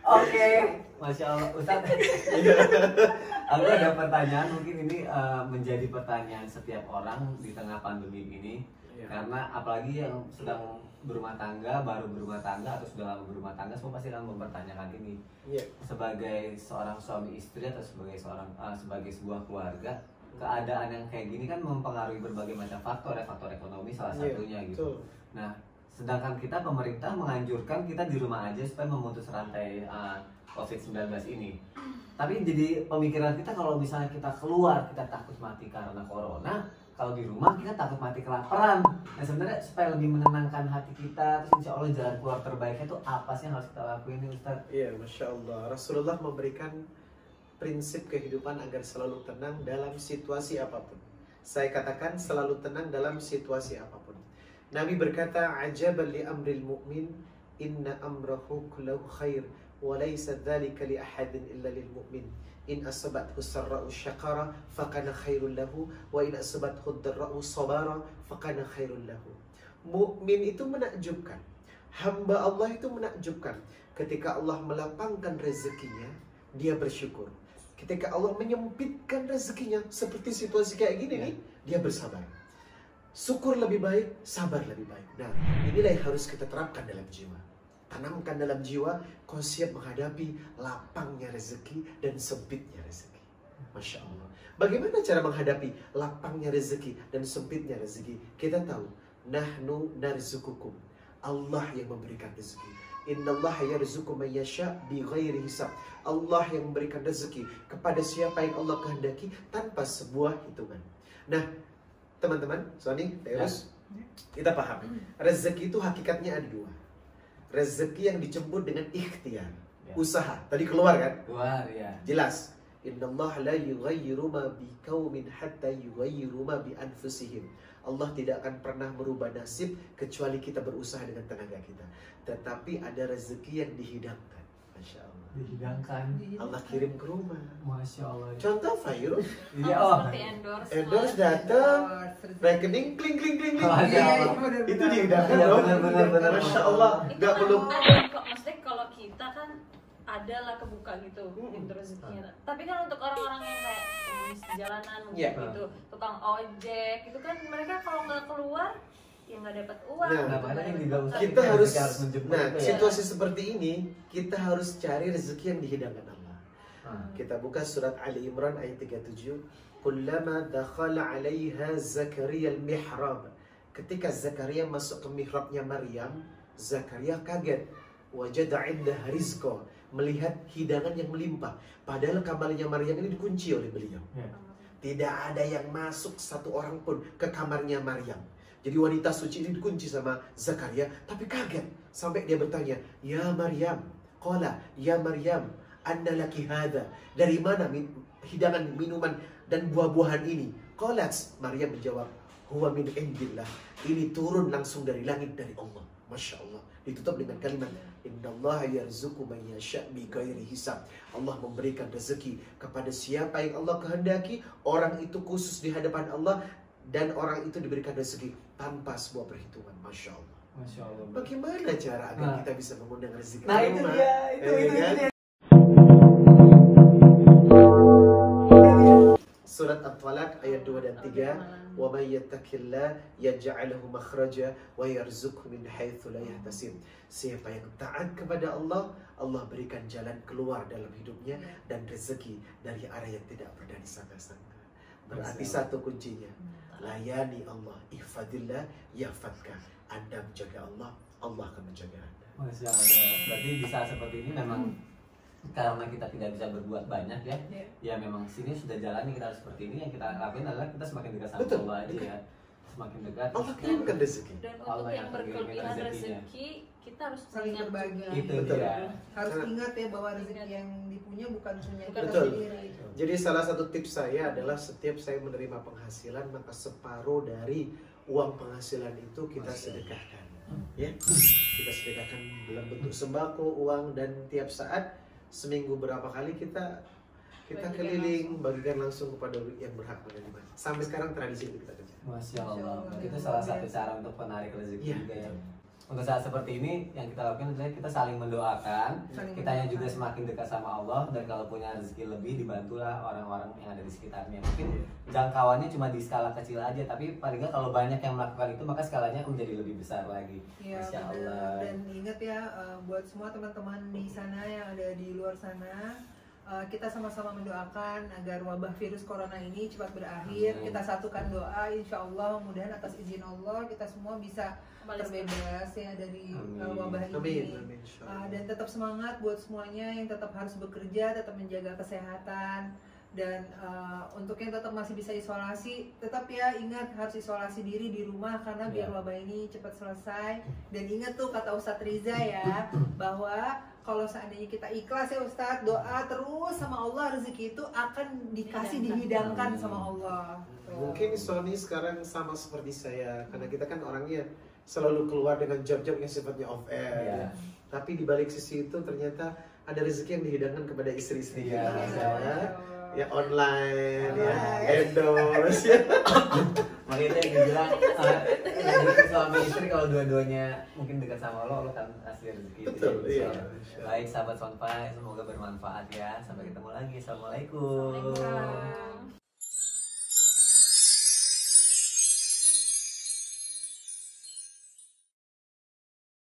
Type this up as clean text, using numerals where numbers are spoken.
Oke, Masya Allah, Ustaz. Aku ada pertanyaan, mungkin ini menjadi pertanyaan setiap orang di tengah pandemi ini. Karena apalagi yang sedang berumah tangga, baru berumah tangga atau sudah lama berumah tangga, semua pasti akan mempertanyakan ini. Sebagai seorang suami istri atau sebagai sebuah keluarga, keadaan yang kayak gini kan mempengaruhi berbagai macam faktor ya, faktor ekonomi salah satunya gitu. Nah, sedangkan kita pemerintah menganjurkan kita di rumah aja supaya memutus rantai COVID-19 ini. Tapi jadi pemikiran kita kalau misalnya kita keluar kita takut mati karena corona, kalau di rumah kita takut mati kelaparan. Nah sebenarnya supaya lebih menenangkan hati kita, terus insya Allah jalan keluar terbaiknya itu apa sih yang harus kita lakuin nih Ustaz? Iya, Masya Allah. Rasulullah memberikan prinsip kehidupan agar selalu tenang dalam situasi apapun. Saya katakan selalu tenang dalam situasi apapun. Nabi berkata, ajaban li amril mu'min, inna amrahu kullahu khair, wa laysa dhalika li ahadin illa lil mu'min. In asabathu sarra'u syakara, fakana khairul lahu, wa in asabathu dharra'u sabara, fakana khairul lahu. Mukmin itu menakjubkan. Hamba Allah itu menakjubkan. Ketika Allah melapangkan rezekinya, dia bersyukur. Ketika Allah menyempitkan rezekinya, seperti situasi kayak gini nih, dia bersabar. Syukur lebih baik, sabar lebih baik. Nah, inilah yang harus kita terapkan dalam jiwa. Tanamkan dalam jiwa, kau siap menghadapi lapangnya rezeki dan sempitnya rezeki. Masya Allah. Bagaimana cara menghadapi lapangnya rezeki dan sempitnya rezeki? Kita tahu, nahnu narzukukum. Allah yang memberikan rezeki. Innallaha yarzuqu man yasha bighairi hisab. Allah yang memberikan rezeki kepada siapa yang Allah kehendaki tanpa sebuah hitungan. Nah, teman-teman, Sony, terus kita paham. Rezeki itu hakikatnya ada dua. Rezeki yang dijemput dengan ikhtiar, usaha. Tadi keluar kan? Keluar, ya. Jelas. Innallaha la yughayyiru ma biqaumin hatta yughayyiru ma bi anfusihim. Allah tidak akan pernah merubah nasib kecuali kita berusaha dengan tenaga kita. Tetapi ada rezeki yang dihidangkan. Masya Allah. Dihidangkan. Allah kirim ke rumah. Masya Allah. Contoh Fairul. Iya, oh. Seperti endorse. Endorse datang, rekening kling kling kling kling. Masya Allah. Itu dihidangkan Iya, loh. benar. Masya Allah. Itu Gak kan belum. maksudnya kalau kita kan adalah kebuka gitu pintu rezekinya. Tapi kan untuk orang-orang yang kayak di jalanan gitu, tukang ojek, itu kan mereka kalau nggak keluar ya nggak dapat uang. Kita harus, situasi seperti ini kita harus cari rezeki yang dihidangkan Allah. Kita buka surat Ali Imran ayat 37. Kullama dakhala 'alaiha Zakaria al-mihrab. Ketika Zakaria masuk ke mihrabnya Maryam, Zakaria kaget. Wajada 'indaha rizqa, melihat hidangan yang melimpah. Padahal kamarnya Maryam ini dikunci oleh beliau. Tidak ada yang masuk satu orang pun ke kamarnya Maryam. Jadi wanita suci ini dikunci sama Zakaria, tapi kaget sampai dia bertanya, "Ya Maryam, qala ya Maryam, anna laki hadha?" Dari mana hidangan, minuman dan buah-buahan ini? Qalat, Maryam menjawab, "Huwa min indillah." Ini turun langsung dari langit dari Allah. Masya Allah. Ditutup dengan kalimat, Innallaha yarzuqu man yasha' bighairi hisab. Allah memberikan rezeki kepada siapa yang Allah kehendaki. Orang itu khusus di hadapan Allah, dan orang itu diberikan rezeki tanpa sebuah perhitungan. Masya Allah. Masya Allah. Bagaimana cara agar kita bisa mengundang rezeki? Nah itu dia, itu dia. Surat At-Talaq ayat 2 dan 3. Wa may yattaqillah yaj'al lahu makhraja wa yarzuqhu min haitsu la yahtasib. Siapa yang taat kepada Allah, Allah berikan jalan keluar dalam hidupnya dan rezeki dari arah yang tidak pernah disangka-sangka. Berarti satu kuncinya, layani Allah, ihfadillah yahfadka. Anda menjaga Allah, Allah akan menjaga Anda. Masya Allah. Berarti di saat seperti ini memang karena kita tidak bisa berbuat banyak ya, ya memang sini sudah jalannya kita harus seperti ini. Yang kita lakuin adalah kita semakin dekat sama Allah aja ya, semakin dekat. Allah kirimkan rezeki. Dan untuk yang berkelebihan rezeki, kita harus saling berbagi. Itu betul. dia. Harus ingat ya bahwa rezeki yang dipunya bukan punya kita Betul. sendiri. Jadi salah satu tips saya adalah setiap saya menerima penghasilan, maka separuh dari uang penghasilan itu kita sedekahkan. Ya, kita sedekahkan dalam bentuk sembako, uang, dan tiap saat seminggu berapa kali kita keliling bagikan langsung kepada yang berhak menerima. Sampai sekarang tradisi itu kita kerja. Masya Allah. Itu salah satu cara untuk menarik rezeki juga ya. untuk saat seperti ini yang kita lakukan adalah kita saling mendoakan, kitanya juga semakin dekat sama Allah, dan kalau punya rezeki lebih dibantulah orang-orang yang ada di sekitarnya. Mungkin jangkauannya cuma di skala kecil aja, tapi paling nggak kalau banyak yang melakukan itu maka skalanya menjadi lebih besar lagi. Ya, Masya benar. Allah. Dan ingat ya, buat semua teman-teman di sana yang ada di luar sana, kita sama-sama mendoakan agar wabah virus corona ini cepat berakhir. Amin. Kita satukan doa, insya Allah mudah-mudahan atas izin Allah kita semua bisa terbebas ya dari wabah ini. Amin. Dan tetap semangat buat semuanya yang tetap harus bekerja, tetap menjaga kesehatan. Dan untuk yang tetap masih bisa isolasi, tetap ya ingat harus isolasi diri di rumah karena biar wabah ini cepat selesai. Dan ingat tuh kata Ustadz Riza ya, bahwa kalau seandainya kita ikhlas ya Ustadz, doa terus sama Allah, rezeki itu akan dihidangkan sama Allah. Mungkin Sony sekarang sama seperti saya, karena kita kan orangnya selalu keluar dengan job-job yang sifatnya off air. Tapi di balik sisi itu ternyata ada rezeki yang dihidangkan kepada istri-istri kita. Ya online, ya endorse ya. Makanya yang dibilang suami istri kalau dua-duanya mungkin dekat sama Allah kan kasih rezeki. Betul, iya. Baik sahabat Sonpai, semoga bermanfaat ya. Sampai ketemu lagi. Assalamualaikum.